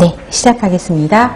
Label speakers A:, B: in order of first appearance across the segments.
A: 네, 시작하겠습니다.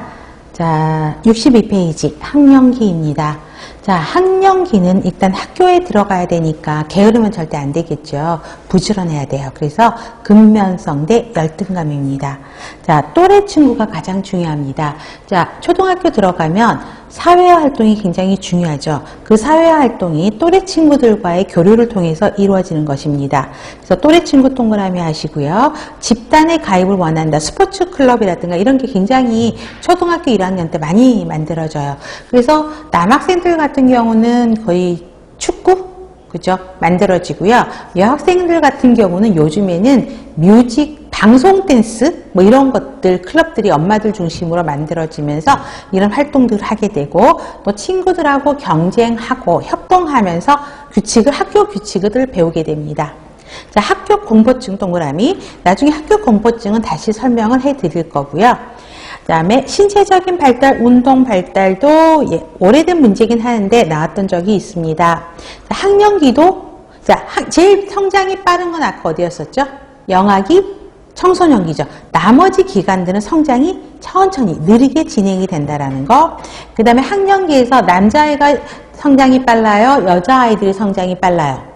A: 자, 62페이지 학령기입니다. 자, 학령기는 일단 학교에 들어가야 되니까 게으르면 절대 안 되겠죠. 부지런해야 돼요. 그래서 근면성 대 열등감입니다. 자, 또래 친구가 가장 중요합니다. 자, 초등학교 들어가면 사회활동이 굉장히 중요하죠. 그 사회활동이 또래 친구들과의 교류를 통해서 이루어지는 것입니다. 그래서 또래 친구 동그라미 하시고요. 집단에 가입을 원한다. 스포츠 클럽이라든가 이런 게 굉장히 초등학교 1학년 때 많이 만들어져요. 그래서 남학생들 같은 경우는 거의 축구? 그죠? 만들어지고요. 여학생들 같은 경우는 요즘에는 뮤직, 방송 댄스 뭐 이런 것들 클럽들이 엄마들 중심으로 만들어지면서 이런 활동들을 하게 되고 또 친구들하고 경쟁하고 협동하면서 학교 규칙을 배우게 됩니다. 자, 학교 공포증 동그라미. 나중에 학교 공포증은 다시 설명을 해 드릴 거고요. 그 다음에 신체적인 발달, 운동 발달도 오래된 문제긴 하는데 나왔던 적이 있습니다. 자, 학령기도 제일 성장이 빠른 건 아까 어디였었죠? 영아기, 청소년기죠. 나머지 기간들은 성장이 천천히 느리게 진행이 된다라는 거. 그 다음에 학령기에서 남자아이가 성장이 빨라요? 여자아이들이 성장이 빨라요?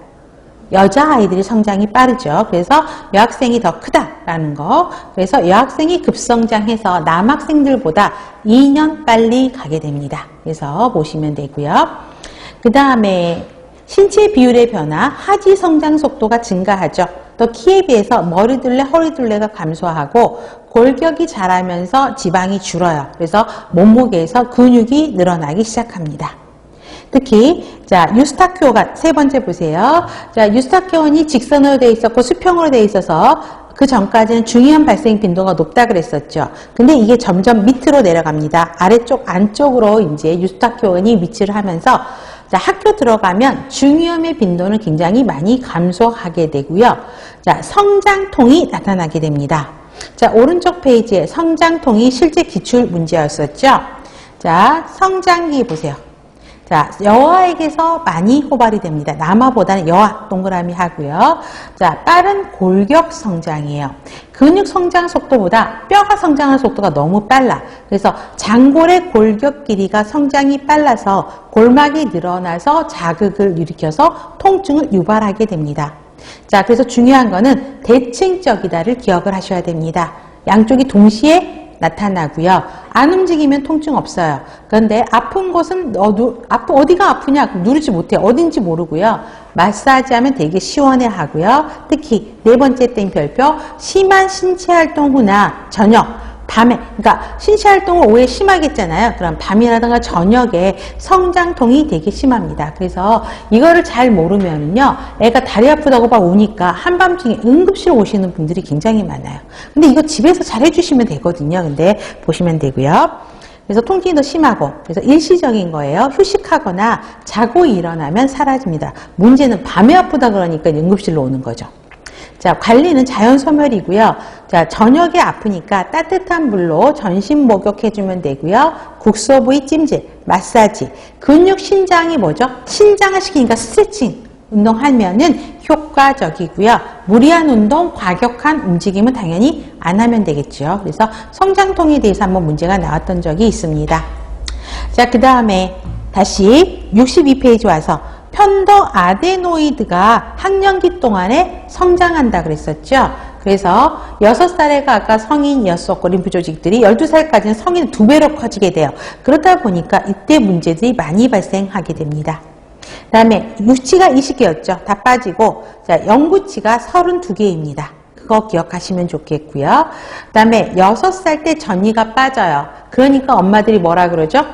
A: 여자아이들이 성장이 빠르죠. 그래서 여학생이 더 크다라는 거. 그래서 여학생이 급성장해서 남학생들보다 2년 빨리 가게 됩니다. 그래서 보시면 되고요. 그 다음에 신체 비율의 변화, 하지 성장 속도가 증가하죠. 또 키에 비해서 머리둘레, 허리둘레가 감소하고 골격이 자라면서 지방이 줄어요. 그래서 몸무게에서 근육이 늘어나기 시작합니다. 특히 자, 유스타키오가 세 번째 보세요. 자, 유스타키온이 직선으로 되어 있었고 수평으로 되어 있어서 그 전까지는 중이염 발생 빈도가 높다 그랬었죠. 근데 이게 점점 밑으로 내려갑니다. 아래쪽 안쪽으로 이제 유스타키온이 위치를 하면서 자, 학교 들어가면 중이염의 빈도는 굉장히 많이 감소하게 되고요. 자, 성장통이 나타나게 됩니다. 자, 오른쪽 페이지에 성장통이 실제 기출 문제였었죠. 자, 성장기 보세요. 자, 여아에게서 많이 호발이 됩니다. 남아보다는 여아 동그라미 하고요. 자, 빠른 골격 성장이에요. 근육 성장 속도보다 뼈가 성장하는 속도가 너무 빨라. 그래서 장골의 골격 길이가 성장이 빨라서 골막이 늘어나서 자극을 일으켜서 통증을 유발하게 됩니다. 자, 그래서 중요한 거는 대칭적이다를 기억을 하셔야 됩니다. 양쪽이 동시에 나타나고요. 안 움직이면 통증 없어요. 그런데 아픈 곳은 어디가 아프냐 누르지 못해요. 어딘지 모르고요. 마사지하면 되게 시원해 하고요. 특히 네 번째 땡 별표, 심한 신체활동 후나 저녁, 밤에, 그러니까 신체활동을 오후에 심하게 했잖아요. 그럼 밤이라든가 저녁에 성장통이 되게 심합니다. 그래서 이거를 잘 모르면요, 애가 다리 아프다고 막 우니까 한밤중에 응급실 오시는 분들이 굉장히 많아요. 근데 이거 집에서 잘 해주시면 되거든요. 근데 보시면 되고요. 그래서 통증이 더 심하고, 그래서 일시적인 거예요. 휴식하거나 자고 일어나면 사라집니다. 문제는 밤에 아프다 그러니까 응급실로 오는 거죠. 자, 관리는 자연 소멸이고요. 자, 저녁에 아프니까 따뜻한 물로 전신 목욕해주면 되고요. 국소 부위 찜질, 마사지, 근육 신장이 뭐죠? 신장을 시키니까 스트레칭 운동하면은 효과적이고요. 무리한 운동, 과격한 움직임은 당연히 안 하면 되겠죠. 그래서 성장통에 대해서 한번 문제가 나왔던 적이 있습니다. 자, 그 다음에 다시 62페이지 와서 편도 아데노이드가 학령기 동안에 성장한다 그랬었죠. 그래서 6살에가 아까 성인이었었고 림프 조직들이 12살까지는 성인 2배로 커지게 돼요. 그렇다 보니까 이때 문제들이 많이 발생하게 됩니다. 그 다음에 유치가 20개였죠. 다 빠지고 자, 영구치가 32개입니다. 그거 기억하시면 좋겠고요. 그 다음에 6살 때 전이가 빠져요. 그러니까 엄마들이 뭐라 그러죠?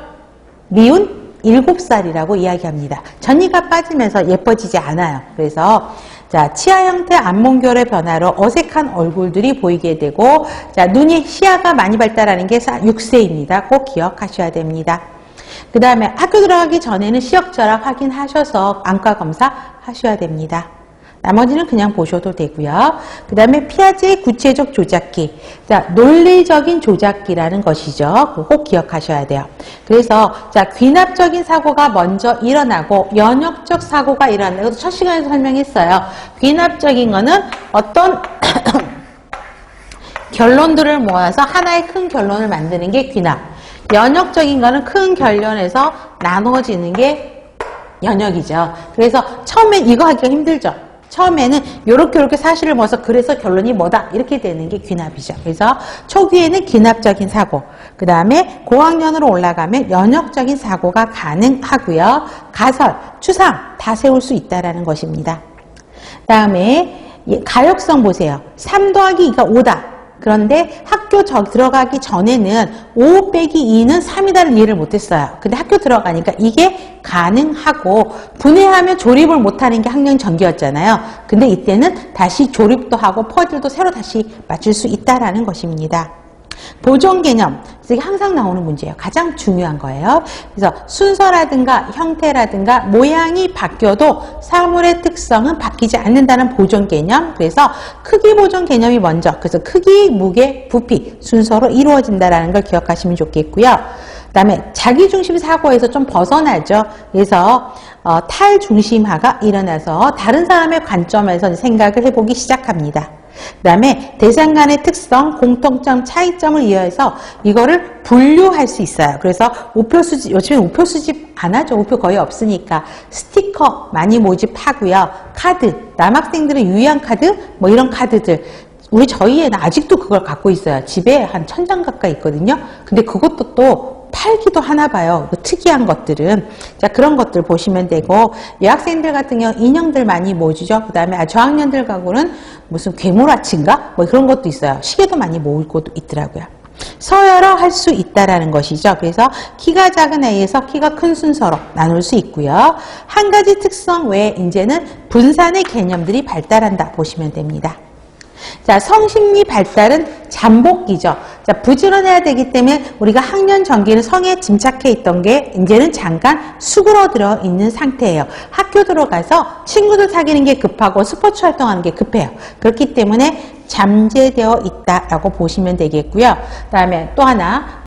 A: 미운 7살이라고 이야기합니다. 전이가 빠지면서 예뻐지지 않아요. 그래서 자, 치아 형태 안몽결의 변화로 어색한 얼굴들이 보이게 되고 자, 눈이 시야가 많이 발달하는 게 6세입니다. 꼭 기억하셔야 됩니다. 그 다음에 학교 들어가기 전에는 시력저락 확인하셔서 안과 검사 하셔야 됩니다. 나머지는 그냥 보셔도 되고요. 그 다음에 피아제의 구체적 조작기. 자, 논리적인 조작기라는 것이죠. 그거 꼭 기억하셔야 돼요. 그래서 자, 귀납적인 사고가 먼저 일어나고 연역적 사고가 일어난다. 이것도 첫 시간에서 설명했어요. 귀납적인 거는 어떤 결론들을 모아서 하나의 큰 결론을 만드는 게 귀납. 연역적인 거는 큰 결론에서 나눠지는 게 연역이죠. 그래서 처음엔 이거 하기가 힘들죠. 처음에는 요렇게 사실을 모아서 그래서 결론이 뭐다 이렇게 되는 게 귀납이죠. 그래서 초기에는 귀납적인 사고, 그 다음에 고학년으로 올라가면 연역적인 사고가 가능하고요. 가설, 추상 다 세울 수 있다라는 것입니다. 그 다음에 가역성 보세요. 3 더하기 2가 5다. 그런데 학교 들어가기 전에는 5 빼기 2는 3이다를 이해를 못했어요. 근데 학교 들어가니까 이게 가능하고 분해하면 조립을 못하는 게 학년 전기였잖아요. 근데 이때는 다시 조립도 하고 퍼즐도 새로 다시 맞출 수 있다라는 것입니다. 보존 개념, 이게 항상 나오는 문제예요. 가장 중요한 거예요. 그래서 순서라든가 형태라든가 모양이 바뀌어도 사물의 특성은 바뀌지 않는다는 보존 개념. 그래서 크기 보존 개념이 먼저, 그래서 크기, 무게, 부피 순서로 이루어진다는 걸 기억하시면 좋겠고요. 그 다음에 자기중심 사고에서 좀 벗어나죠. 그래서 탈중심화가 일어나서 다른 사람의 관점에서 생각을 해보기 시작합니다. 그 다음에 대상 간의 특성, 공통점, 차이점을 이해해서 이거를 분류할 수 있어요. 그래서 우표 수집, 요즘에 우표 수집 안 하죠. 우표 거의 없으니까. 스티커 많이 모집하고요. 카드, 남학생들은 유의한 카드, 뭐 이런 카드들. 저희 애는 아직도 그걸 갖고 있어요. 집에 한 1000장 가까이 있거든요. 근데 그것도 또 팔기도 하나 봐요. 특이한 것들은. 자, 그런 것들 보시면 되고, 여학생들 같은 경우 인형들 많이 모으죠. 그 다음에 저학년들 가고는 무슨 괴물아치인가? 뭐 그런 것도 있어요. 시계도 많이 모을 것도 있더라고요. 서열화 할 수 있다라는 것이죠. 그래서 키가 작은 A에서 키가 큰 순서로 나눌 수 있고요. 한 가지 특성 외에 이제는 분산의 개념들이 발달한다 보시면 됩니다. 자, 성심리 발달은 잠복기죠. 자, 부지런해야 되기 때문에 우리가 학년 전기는 성에 짐작해 있던 게 이제는 잠깐 수그러들어 있는 상태예요. 학교 들어가서 친구들 사귀는 게 급하고 스포츠 활동하는 게 급해요. 그렇기 때문에 잠재되어 있다라고 보시면 되겠고요. 그 다음에 또 하나,